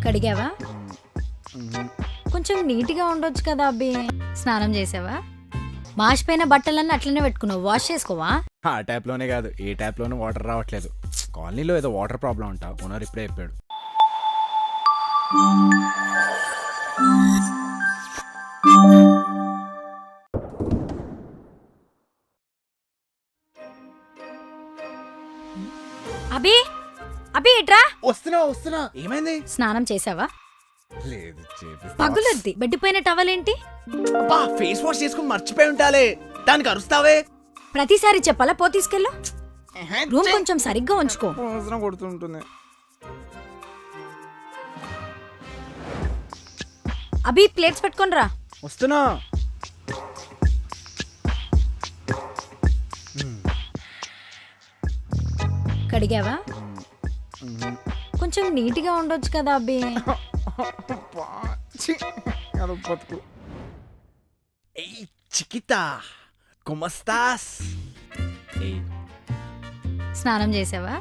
కడిగావా? కొంచెం నీట్గా ఉండొచ్చు కదా అబ్బి. స్నానం చేసావా? మాసిపోయిన బట్టలన్నీ అట్లనే పెట్టుకున్నావు, వాష్ చేసుకోవా? ఆ ట్యాప్లోనే కాదు, ఏ ట్యాప్లోనూ వాటర్ రావట్లేదు. కాలనీలో ఏదో వాటర్ ప్రాబ్లం అంట, ఓనర్ ఇప్పుడే చెప్పాడు. అభి, అభి ఇట్రా. వస్తున్నా. ఏమైంది? స్నానం చేసావా? లేదు, పగులద్ది. బెడ్డిపోయిన టవల్ ఏంటి? ఫేస్ వాష్ చేసుకుని మర్చిపోయి ఉంటాలే, దానికి అరుస్తావే. ప్రతిసారి చెప్పాలా? పో తీసుకెళ్ళు. రూమ్ కొంచెం సరిగ్గా ఉంచుకో. కొడుతుంటుంది. అభి, ప్లేట్స్ పెట్టుకొని రా. వస్తున్నా. కడిగావా? కొంచెం నీట్గా ఉండొచ్చు కదా అబ్బి. ఏయ్ చికితా, కుమస్తాస్? స్నానం చేసావా?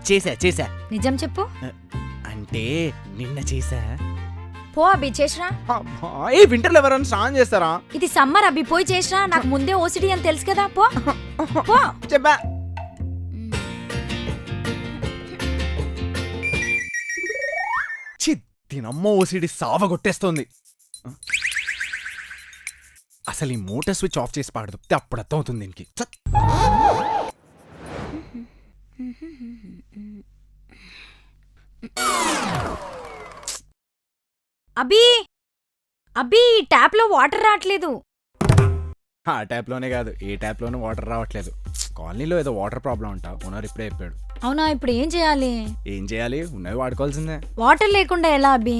చేసా. నిజం చెప్పు. అంటే నిన్న చేసా. పో అబ్బి, చేసిరా. ఏ వింటర్లో ఎవరైనా స్నానం చేస్తారా? ఇది సమ్మర్ అబ్బి, పోయి చేసిరా. నాకు ముందే ఓసిడి అని తెలుసు కదా. పో పో. చెప్పా. దీనమ్మ ఓసిడి సావ కొట్టేస్తోంది. అసలు ఈ మోటార్ స్విచ్ ఆఫ్ చేసి పాడదు, అప్పుడు అర్థం అవుతుంది దీనికి. అబ్బి, అబ్బి, ట్యాప్ లో వాటర్ రావట్లేదు. ఆ ట్యాప్లోనే కాదు, ఏ ట్యాప్లోనూ వాటర్ రావట్లేదు. కాలనీలో ఏదో వాటర్ ప్రాబ్లం అంట, ఓనర్ ఇప్పుడే చెప్పాడు. అవునా? ఇప్పుడు ఏం చేయాలి? ఉన్నవి వాడుకోవాల్సిందే. వాటర్ లేకుండా ఎలా అబ్బి?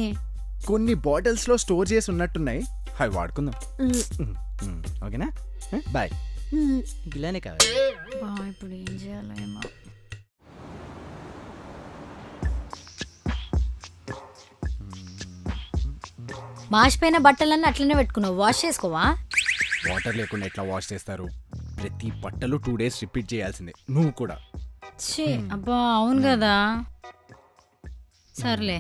కొన్ని బాటిల్స్ లో స్టోర్ చేసి ఉన్నట్టున్నాయి, అవి వాడుకుందాం. ఓకేనా? బాయ్. ఇలానే కావాలి. ఇప్పుడు ఏం చేయాలేమో. మాసిపోయిన బట్టలన్నీ అట్లనే పెట్టుకున్నావు, వాష్ చేసుకోవా? వాటర్ లేకుండా ఎట్లా వాష్ చేస్తారు? ప్రతి బట్టలు 2 days రిపీట్ చేయాల్సిందే, నువ్వు కూడా. అబ్బా అవును కదా. సర్లే.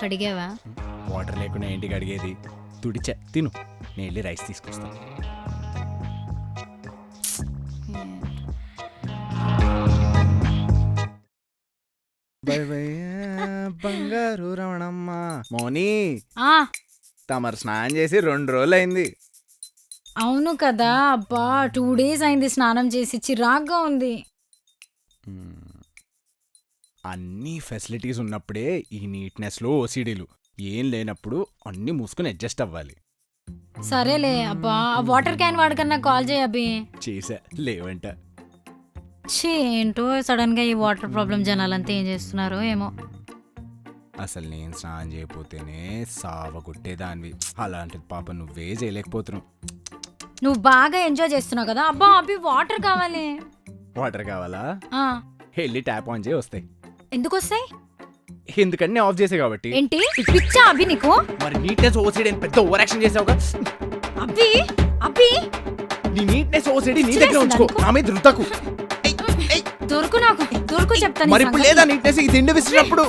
కడిగావా? వాటర్ లేకుండా ఏంటికి అడిగేది? తుడిచా, తిను. నేను వెళ్ళి రైస్ తీసుకొస్తాను. బంగారు రమణమ్మ. మోనీ, తమరు స్నానం చేసి 2 రోజులు అయింది. అవును కదా. అబ్బా 2 days అయింది స్నానం చేసి, చిరాగ్గా ఉంది. అన్ని ఫెసిలిటీస్ ఉన్నప్పుడే ఈ నీట్నెస్లో ఓసిడీలు, ఏం లేనప్పుడు అన్ని మూసుకుని అడ్జస్ట్ అవ్వాలి. సరేలే. అబ్బా వాటర్ క్యాన్ వాడకన్నా కాల్ చేయ అబ్బి. చేసా, లేవంట. ఏంటో సడన్ గా ఈ వాటర్ ప్రాబ్లం జనాలంతా ఏం చేస్తున్నారో ఏమో. అసలు నేను స్నానం చేయకపోతేనే సావ కొట్టేదానివి, అలాంటిది పాప నువ్వే చేయలేకపోతున్నావు. నువ్వు బాగా ఎంజాయ్ చేస్తున్నావు కదా. అబ్బా అబ్బి, వాటర్ కావాలి. వాటర్ కావాలా? వెళ్ళి ట్యాప్ ఆన్ చేయి, వస్తాయి. ఎందుకు వస్తాయి? ఎందుకని ఆఫ్ చేసే కాబట్టి. ఏంటి పిచ్చా అబ్బి నీకు? మరి నీట్నెస్ ఓసిడి పెద్ద ఓవర్ యాక్షన్ చేసావుగా. అబ్బి, అబ్బి, నీ నీట్నెస్ ఓసిడి నీ దగ్గర ఉంచుకో, నా మీద రుద్దకు. దొరుకు, నాకు దొరుకు చెప్తాను. మరి ఇప్పుడు లేదా నీట్నెస్? ఈ తిండి విసిరినప్పుడు